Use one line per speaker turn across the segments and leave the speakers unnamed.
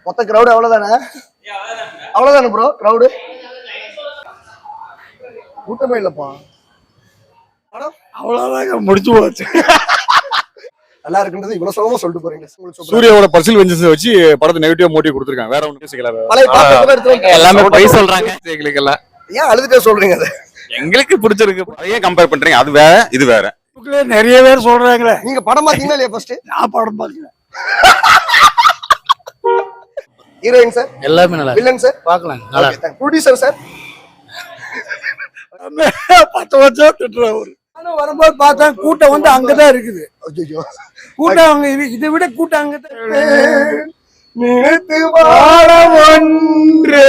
மொத்த கிரௌட் அவ்வளவுதானே? அவ்வளவுதானே ப்ரோ கிரௌடு? கூட்டமே இல்லப்பா.
அவ்வளவுதாங்க முடிச்சு போச்சு.
நல்லா இருக்குன்றது இவ்வளவு சுலபமா சொல்லிட்டு போறீங்க.
சூர்யாவோட பர்சனல் வெஞ்சன்ஸ் வச்சு படத்தை நெகட்டிவா மோட்டிவ் கொடுத்துருக்காங்க. வேற ஒண்ணும் யோசிக்கல.
பழைய பாட்டு எடுத்து
எல்லாமே போய் சொல்றாங்க எங்களுக்கு எல்லாம்.
ஏன் அழுதுட்டே சொல்றீங்க அதை?
எங்களுக்கு பிடிச்சிருக்கு.
அதையே கம்பேர் பண்றீங்க. அது வேற இது வேற.
நிறைய பேர் சொல்றாங்களே.
நீங்க படம் பாத்தீங்களா இல்லையா? ஃபர்ஸ்ட்
நான் படம் பாக்கல.
ஹீரோயின் சார்
எல்லாமே நல்லா
வில்லன் சார்
பார்க்கலாம். நல்லா
ப்ரொடியூசர் சார்
10 வருஷம் திட்டுறவர். நானும் வரும்போது பார்த்தேன் கூட்டம் வந்து அங்கதான் இருக்குது.
ஐயோ
கூட்டம் அங்க இதை விட கூட்டம் அங்கதான்.
நினைத்து வாழ ஒன்று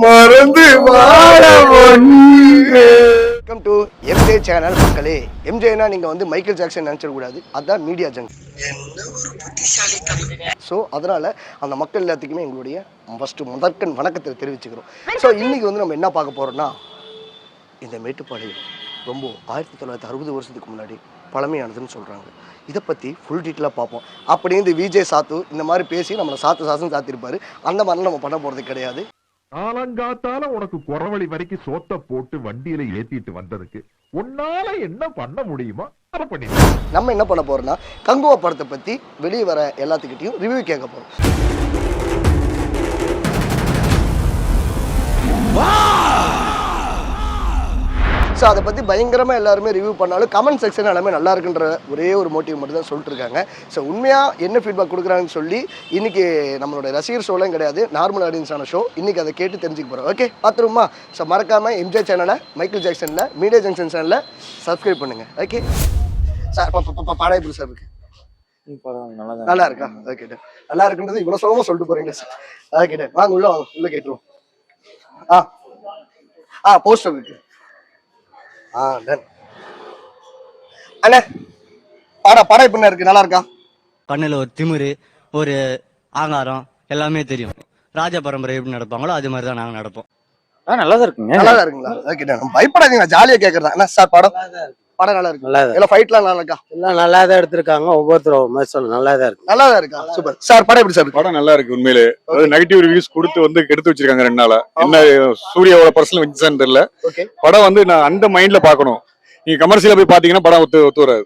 மறந்து வாழ ஒன்று. வெல்கம் டு எம்ஜே சேனல் மக்களே. எம்ஜேனா நீங்க வந்து மைக்கேல் ஜாக்சன் நினைச்சிட கூடாது. அதான் மீடியா ஜங்ஷன். ஸோ அதனால அந்த மக்கள் எல்லாத்துக்குமே எங்களுடைய ஃபர்ஸ்ட் முதற்கண் வணக்கத்தை தெரிவிச்சுக்கிறோம். ஸோ இன்னைக்கு வந்து நம்ம என்ன பார்க்க போறோம்னா, இந்த மேட்டுப்பாளையம் ரொம்ப 1960 வருஷத்துக்கு முன்னாடி பழமையானதுன்னு சொல்கிறாங்க. இதை பற்றி ஃபுல் டீட்டெயிலாக பார்ப்போம். அப்படி இந்த விஜய் சாத்து இந்த மாதிரி பேசி நம்மளை சாத்துன்னு சாத்திருப்பாரு. அந்த மாதிரிலாம் நம்ம பண்ண போகிறது கிடையாது.
காலங்காத்தால உனக்கு குறவழி வரைக்கும் சோத்த போட்டு வண்டியில ஏத்திட்டு வந்ததுக்கு உன்னால என்ன பண்ண முடியுமோ அதை பண்ணி
நம்ம என்ன பண்ண போறோம்னா, கங்குவா படத்தை பற்றி வெளியே வர எல்லாத்துக்கிட்டையும் ரிவ்யூ கேட்க போகிறோம். ஸோ அதை பற்றி பயங்கரமாக எல்லாருமே ரிவ்யூ பண்ணாலும் கமெண்ட் செக்ஷன் எல்லாமே நல்லா இருக்குன்ற ஒரே ஒரு மோட்டிவ் மட்டும் தான் சொல்லிட்டு இருக்காங்க. ஸோ உண்மையாக என்ன ஃபீட்பேக் கொடுக்குறாங்கன்னு சொல்லி இன்றைக்கி நம்மளோட ரசிகர் ஷோலாம் கிடையாது, நார்மல் ஆடியன்ஸான ஷோ. இன்றைக்கி அதை கேட்டு தெரிஞ்சுக்க போகிறோம். ஓகே பார்த்துருமா? ஸோ மறக்காமல் எம்ஜே சேனலை மைக்கேல் ஜாக்சனில் மீடியா ஜங்ஷன் சேனலில் சப்ஸ்கிரைப் பண்ணுங்கள். ஓகே சார் பாடம் எப்படி சார் இருக்கு? நல்லா இருக்கா? ஓகே நல்லா இருக்குன்றது இவ்வளோ சுலபமாக சொல்லிட்டு போகிறீங்க சார். ஓகே வாங்க உள்ள கேட்டுருவோம். போஸ்டர் இருக்கு. டன் அண்ணே, படம் எப்படி இருக்கு? நல்லா இருக்கா?
கண்ணுல ஒரு திமிரு, ஒரு ஆங்காரம் எல்லாமே தெரியும். ராஜ பரம்பரை எப்படி நடப்பாங்களோ அது மாதிரி தான் நாங்க நடப்போம்.
நல்லா தான் இருக்குங்க.
நல்லா இருக்குங்களா? ஓகே பயப்படாதீங்க, ஜாலியா கேக்குறதா என்ன சார்? படம் நல்லா இருக்கு. எல்லாம் ஃபைட்லாம் நல்லா இருக்கா?
எல்லாம் நல்லா தான் எடுத்திருக்காங்க. ஒவ்வொருத்தரும் நல்லா தான் இருக்கு.
நல்லா தான் இருக்கா? Super sir. படம் எப்படி சார்?
படம் நல்லா இருக்கு. உண்மையிலே நெகட்டிவ் ரிவ்யூஸ் கொடுத்து வந்து கெடுத்து வச்சிருக்காங்க 2 நாளா. என்ன சூர்யாவோட பர்சனல் வெஞ்சன்ஸ் தெரியல. படம் வந்து நான் அந்த மைண்ட்ல பாக்கணும். நீங்க கமர்ஷியலா போய் பாத்தீங்கன்னா படம் ஒத்து வராது.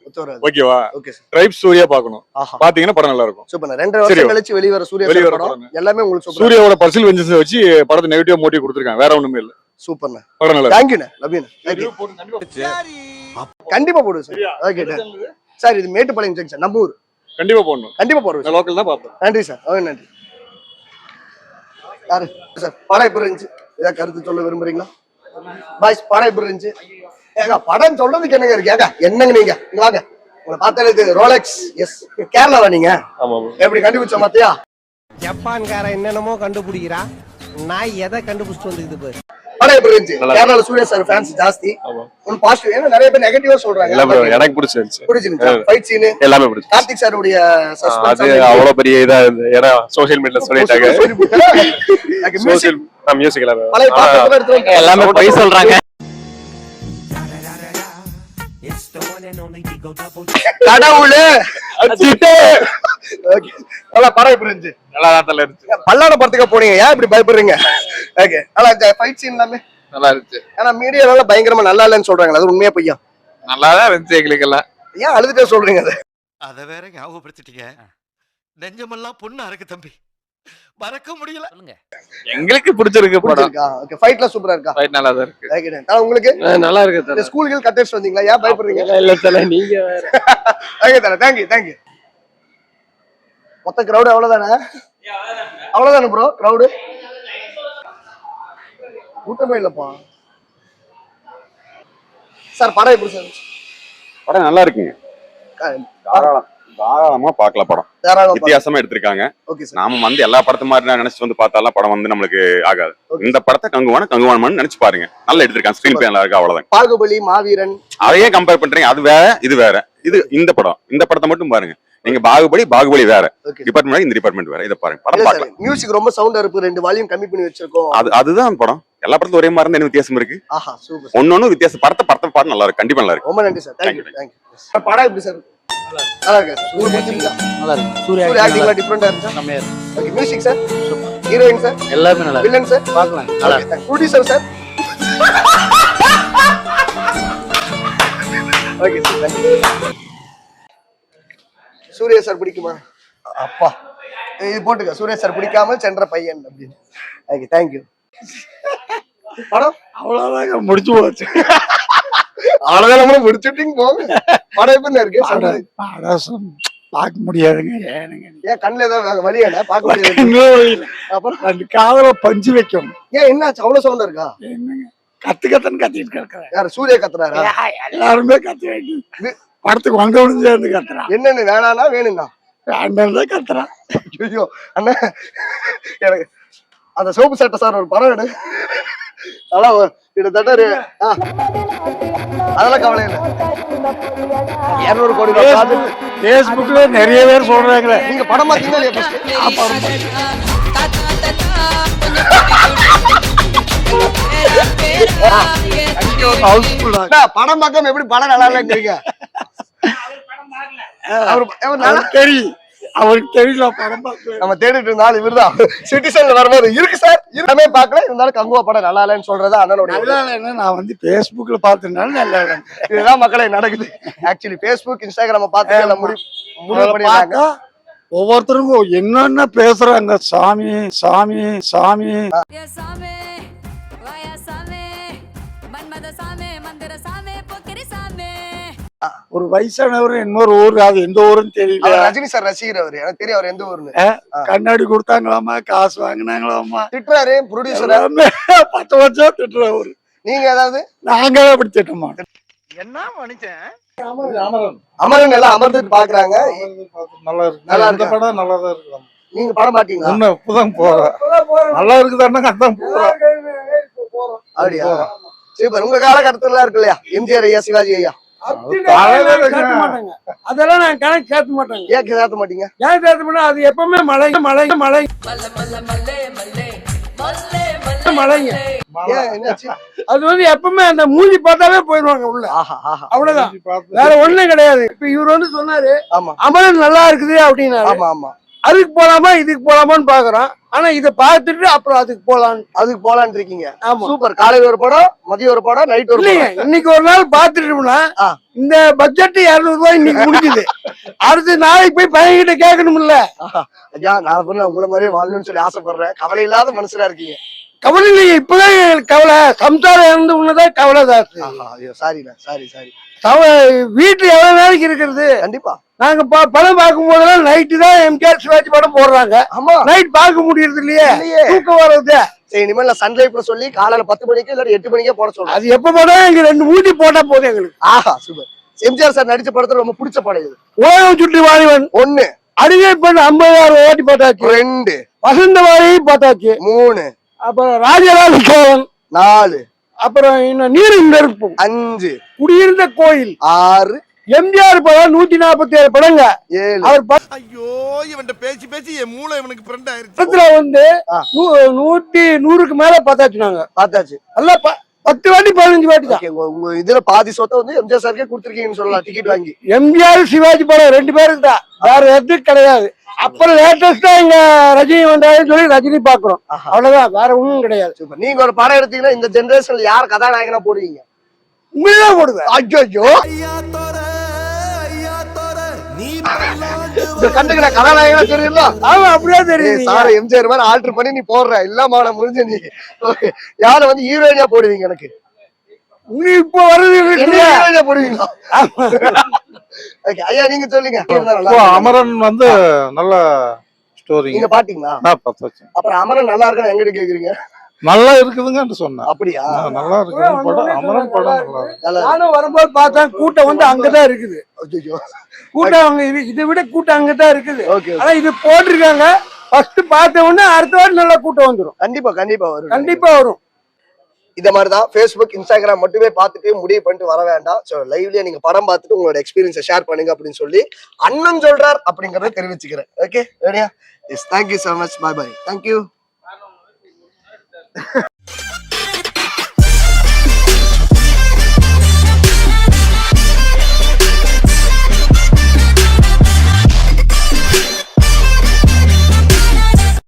ஓகேவா? ட்ரைப் சூர்யா பாக்கணும். பாத்தீங்கன்னா படம் நல்லா இருக்கும்.
சூப்பர். 2 வருஷம் கழிச்சு வெளிவர சூர்யா படம் எல்லாமே உங்களுக்கு
சூர்யாவோட பர்சனல் வெஞ்சன்ஸ் வச்சு படத்தை நெகட்டிவ் மோட்டிவ் கொடுத்துருக்காங்க. வேற ஒண்ணுமே இல்ல.
சூப்பர்ண்ணே.
படம் நல்லா.
தேங்க்யூண்ணே. கண்டிப்பா போடுவோம் சார். Okay sir. இது மேட்டுப்பாளையம் ஜங்ஷன் நம்ம ஊர்.
கண்டிப்பா போடணும்.
கண்டிப்பா போடுவோம்.
லோக்கல் தான் பாப்போம்.
நன்றி சார். நன்றி யாரு சார்? படம் எப்படி இருந்துச்சு? ஏதாவது கருத்து சொல்ல விரும்புறீங்களா? பாய்ஸ் படம் எப்படி இருந்துச்சு? ஏங்க படம் சொல்றதுக்கு என்னங்க இருக்கு? ஏங்க என்னங்க நீங்க வாங்க, உங்களை பார்த்தாலே இது ரோலெக்ஸ். எஸ், கேரளாவா நீங்க? எப்படி கண்டுபிடிச்ச மாத்தியா?
ஜப்பான்கார என்னென்னமோ கண்டுபிடிக்கிறா, நான் எதை கண்டுபிடிச்சிட்டு வந்துக்குது பாரு.
படம் எப்படி இருந்துச்சு? கேரளால சூர்யா சார் ஃபேன்ஸ் ஜாஸ்தி. ஒரு பாசிட்டிவ். ஏன்னா நிறைய பேர் நெகட்டிவா சொல்றாங்க.
இல்ல ப்ரோ, எனக்கு பிடிச்சிருந்துச்சு.
பிடிச்சிருந்துச்சு. ஃபைட் சீன் எல்லாமே பிடிச்சு. கார்த்திக் சாருடைய சஸ்பென்ஸ் அது
அவ்வளவு பெரிய இதா இருந்தது. ஏன்னா சோஷியல் மீடியால சொல்லிட்டாங்க. சோஷியல் மியூசிக்ல
பழைய பாட்டு எடுத்து
எல்லாமே போய் சொல்றாங்க.
கடவுளே படம் எப்படி இருந்துச்சு?
நல்லா தான் இருந்துச்சு.
பல்லாட படத்துக்கு போனீங்க, ஏன் இப்படி பயப்படுறீங்க? ஓகே நல்லா ஃபைட் சீன் எல்லாமே
நல்லா இருந்துச்சு.
ஆனா மீடியால பயங்கரமா நல்லா இல்லைன்னு சொல்றாங்க. அது உண்மையா பொய்யா?
நல்லா தான் இருந்துச்சு எங்களுக்கு எல்லாம்.
ஏன் அழுதுட்டே சொல்றீங்க?
அத வேற ஞாபகப்படுத்திட்டீங்க. நெஞ்சமெல்லாம் பொண்ணா இருக்கு தம்பி, மறக்க முடியல.
எங்களுக்கு பிடிச்சிருக்கு படம்.
ஓகே ஃபைட்லாம் சூப்பரா இருக்கா?
ஃபைட் நல்லா தான் இருக்கு.
ஓகே உங்களுக்கு
நல்லா இருக்கு.
இந்த ஸ்கூல்கள் கட்டேஜ் வந்தீங்களா? ஏன் பயப்படுறீங்க?
இல்ல தல, நீங்க வேற.
ஓகே தல, தேங்க் யூ. மொத்த கிரௌட் அவ்வளவுதானே? அவ்வளவுதானே ப்ரோ கிரௌடு? கூட்டமே இல்லப்பா. சார் படம் எப்படி சார்?
படம் நல்லா இருக்குங்க. தாராளமா பார்க்கலாம். படம் வித்தியாசமா எடுத்திருக்காங்க. நாம வந்து எல்லா படத்து மாதிரி நினைச்சு வந்து பார்த்தாலும் படம் வந்து நம்மளுக்கு ஆகாது. இந்த படத்தை கங்குவான நினைச்சு பாருங்க. நல்லா எடுத்திருக்காங்க. ஸ்கிரீன் பிளே நல்லா இருக்கு. அவ்வளவுதான்.
பாகுபலி, மாவீரன் அதையே
கம்பேர் பண்றீங்க. அது வேற இது வேற. இந்த படத்தை மட்டும் பாருங்க. நீங்க பாகுபலி வேற டிபார்ட்மெண்ட், இந்த டிபார்ட்மெண்ட் வேற. இதை பாருங்க. படம் பார்க்கலாம்.
மியூசிக் ரொம்ப சவுண்டா இருக்கு. 2 வால்யூம் கம்மி பண்ணி வச்சிருக்கோம்.
அதுதான் படம். எல்லா படத்துல ஒரே மாதிரி என்ன வித்தியாசம் இருக்கு?
ஆஹா சூப்பர்.
ஒன்னொன்னு வித்தியாசம். படத்தை பாட்டு நல்லா இருக்கு. கண்டிப்பா நல்லா இருக்கு.
ரொம்ப நன்றி சார். தேங்க்யூ. படம் எப்படி சார்? நல்லா இருக்கு சார். உங்களுக்கு பிடிச்சிருக்கா?
நல்லா இருக்கு.
சூர்யா ஆக்டிங்லாம் டிஃபரெண்டா இருந்துச்சா?
செம்மையா இருக்கு.
Okay, music sir, heroine sir,
எல்லாமே நல்லா இருக்கு.
வில்லன் சார்,
பார்க்கலாம். நல்லா இருக்கு.
Producer sir. Okay sir, thank you. Suriya sir பிடிக்குமா? அப்பா இது போட்டுக்க, சூர்யா சார் பிடிக்காமல் சென்ற பையன் அப்படின்னு. Okay, thank you. படம்
அவ்வளவுதாங்க முடிச்சு போச்சு.
அவ்வளவுதான், நம்மளும் முடிச்சுட்டீங்க போங்க. படம் எப்படி இருக்கு?
பார்க்க முடியாதுங்க. ஏனுங்க
ஏன் கண்ணுல ஏதாவது வலியாடா? பார்க்க முடியாது.
இன்னும் வழியில.
அப்புறம்
ரெண்டு காதல பஞ்சு வைக்கணும்.
ஏன் என்னாச்சு? அவ்வளவு சவுண்ட் இருக்கா?
என்னங்க கத்துன்னு கத்திட்டு கிடக்குறேன்.
யார் சூர்யா கத்துறாரா?
எல்லாருமே கத்து வைக்கணும். படத்துக்கு வந்தவனும் சேர்ந்து கத்துறான்.
என்னன்னு வேணானா வேணும்னா
வேண்டாம் தான் கத்துறான்.
ஐயோ அண்ணா, எனக்கு அந்த சோப்பு சட்டை சார் ஒரு படம் எடு. அதெல்லாம் கிட்டத்தட்ட அதெல்லாம் கவலை இல்லை. 200 கோடி ரூபாய் பார்த்துட்டு
பேஸ்புக்ல நிறைய பேர் சொல்றாங்களே.
நீங்க படம் பார்த்தீங்களா இல்லையா? படம் பார்க்காம எப்படி படம் நல்லா இல்லைங்கிறீங்க?
தெரியும், அவருக்கு தெரியல படம் பார்க்கல.
நம்ம தேடிட்டு இருந்தாலும் இவர்தான் சிட்டிசன்ல வரும்போது இருக்கு சார், எல்லாமே பார்க்கல, இருந்தாலும் கங்குவா படம் நல்லா இல்லைன்னு சொல்றதா அண்ணனுடைய.
நல்லா இல்லைன்னா நான் வந்து பேஸ்புக்ல பார்த்ததுனால நல்லா இல்லை.
இதுதான் மக்களே நடக்குது. ஆக்சுவலி பேஸ்புக், இன்ஸ்டாகிராம பார்த்து எல்லாம் முடிவு பண்ணிடுறாங்க.
ஒவ்வொருத்தருக்கும் என்னென்ன பேசுறாங்க. சாமி சாமி சாமி. ஒரு வயசானவர் இன்னொரு ஊர், அது எந்த ஊருன்னு தெரியல.
ரஜினி சார் ரசிகர் அவரு, எனக்கு தெரியும் அவர் எந்த ஊர்னு.
கண்ணாடி கொடுத்தாங்களாமா, காசு வாங்கினாங்களாமா.
திட்டுறாரு ப்ரொடியூசர்,
10 வருஷம் திட்டுறவரு.
நீங்க ஏதாவது?
நாங்க அப்படி திட்ட மாட்டோம்.
என்ன மனுஷன்?
அமரன் எல்லாம் அமர்ந்துட்டு பாக்குறாங்க.
நல்லா இருக்கு,
நல்லா
இந்த படம் நல்லா தான் இருக்கு.
நீங்க படம் பாத்தீங்களா?
இன்னும் இப்பதான் போறேன். நல்லா இருக்குதான்னா அதான் போறேன்.
அப்படியா? சூப்பர். உங்க காலகட்டத்துல இருக்கு இல்லையா எம்ஜிஆர் ஐயா, சிவாஜி ஐயா?
அதெல்லாம் நான் கணக்கு சேர்த்த மாட்டேங்க.
ஏன் சேர்த்த மாட்டீங்க?
ஏன் சேர்த்த மாட்டேன்? அது எப்பவுமே மழை மழை மழை மழைங்க.
ஏன் என்னாச்சு?
அது வந்து எப்பவுமே அந்த மூஞ்சி பார்த்தாவே போயிடுவாங்க உள்ள.
ஆஹா ஆஹா.
அவ்வளவுதான், வேற ஒண்ணும் கிடையாது. இப்ப இவர் வந்து சொன்னாரு
ஆமா
அமரன் நல்லா இருக்குது அப்படின்னாரு.
ஆமா ஆமா.
அதுக்கு போலாமா இதுக்கு போலாமான்னு பாக்குறோம். ஆனா இத பார்த்துட்டு அப்புறம் அதுக்கு
போலான்னு இருக்கீங்க.
ஆமா.
சூப்பர். காலையில ஒரு படம், மதியம் ஒரு படம், நைட் ஒரு
இல்லைங்க. இன்னைக்கு ஒரு நாள் பாத்துட்டோம்னா இந்த பட்ஜெட் 200 ரூபாய் இன்னைக்கு முடிஞ்சுது. அடுத்த நாளைக்கு போய் பையன் கிட்ட கேட்கணும்ல.
ஐயா, நான் உங்களை மாதிரியே வாழணும்னு சொல்லி ஆசைப்படுறேன். கவலை இல்லாத மனுஷனா இருக்கீங்க.
கவலை இல்லைங்க, இப்பதான் கவலை. சம்சாரம் இருந்து உன்னதான் கவலை ஜாஸ்தி.
சாரிண்ணா, சாரி சாரி.
வீட்டுல எவ்வளவு நாளைக்கு இருக்கிறது?
கண்டிப்பா.
நாங்க படம் பார்க்கும் போதெல்லாம் நைட்டு தான் எம்ஜிஆர் சிவாஜி படம் போடுறாங்க.
ஆமா,
நைட் பார்க்க முடியறது இல்லையே, தூக்கம் வர்றது.
சரி, இனிமேல் நான் சன்லைஃப்ல சொல்லி காலையில 10 மணிக்கு இல்ல 8 மணிக்கே போட சொல்றேன்.
அது எப்ப போட்டா எங்க 2 மூடி போட்டா போதும் எங்களுக்கு.
ஆஹா, சூப்பர். எம்ஜிஆர் சார் நடிச்ச படத்துல ரொம்ப பிடிச்ச படம் இது?
ஓயம் சுற்றி வாலிபன் 1, அடிமை பெண் 50,000 ஓட்டி போட்டாச்சு
2,
வசந்த வாரி போட்டாச்சு
3,
அப்புறம் ராஜராஜ சோழன் 4, அப்புறம் இன்னும் நீரின் நெருப்பும் 5, குடியிருந்த கோயில் 6, எம்ஜிஆர் படம் 147 படங்க 7. அவர்
ஐயோ, இவன்ட்ட பேசி பேசி என் மூளை இவனுக்கு ஃப்ரெண்ட் ஆயிருச்சு.
படத்துல வந்து 100க்கு மேல பார்த்தாச்சு. நல்லா 10 வாட்டி 15 வாட்டி தான்.
உங்க இதுல பாதி சொத்தை வந்து எம்ஜிஆர் சாருக்கே கொடுத்துருக்கீங்கன்னு சொல்லலாம், டிக்கெட் வாங்கி.
எம்ஜிஆர் சிவாஜி படம் 2 பேருக்கு தான், வேற எதுவும் கிடையாது. அப்புறம் லேட்டஸ்டா எங்க ரஜினி வந்தாருன்னு சொல்லி ரஜினி பாக்குறோம், அவ்வளவுதான், வேற ஒண்ணும் கிடையாது.
சூப்பர். நீங்க ஒரு படம் எடுத்தீங்கன்னா இந்த ஜெனரேஷன்ல யார் கதாநாயகனா போடுவீங்க?
உண்மைதான் போடுவேன்.
ஐயோ, இந்த கண்டுக்கு நான் கதாநாயகனா தெரியல.
ஆமா, அப்படியே தெரியும்.
சார் எம்ஜிஆர் மாதிரி ஆல்டர் பண்ணி நீ போடுற இல்லாம முடிஞ்ச. நீ யார வந்து ஹீரோயினா போடுவீங்க? எனக்கு
இப்போ வருது
ஹீரோயினா போடுவீங்களா? ஐயா, நீங்க சொல்லுங்க.
அமரன் வந்து நல்ல ஸ்டோரி.
நீங்க பாத்தீங்களா? அப்புறம் அமரன் நல்லா இருக்குன்னு எங்கிட்ட கேக்குறீங்க?
நல்லா இருக்குதுங்க சொன்னேன்.
அப்படியா?
நல்லா இருக்கு படம். அமரன் படம் நானும் வரும்போது பார்த்தேன், கூட்டம் வந்து அங்கதான் இருக்குது. கூட்டம் அங்க இதை விட கூட்டம் அங்கதான் இருக்குது. ஆனா இது போட்டிருக்காங்க. ஃபர்ஸ்ட் பார்த்த உடனே அடுத்த வாரம் நல்லா கூட்டம் வந்துடும்.
கண்டிப்பா கண்டிப்பா வரும்,
கண்டிப்பா வரும்.
இத மாதிரிதான் ஃபேஸ்புக், இன்ஸ்டாகிராம் மட்டுமே பார்த்துட்டு முடிவு பண்ணிட்டு வர வேண்டாம். ஸோ லைவ்லயே நீங்க படம் பார்த்துட்டு உங்களோட எக்ஸ்பீரியன்ஸை ஷேர் பண்ணுங்க அப்படின்னு சொல்லி அண்ணன் சொல்றார் அப்படிங்கறத தெரிவிச்சுக்கிறேன். ஓகே, ரெடியா? Yes, thank you so much. Bye bye. Thank you.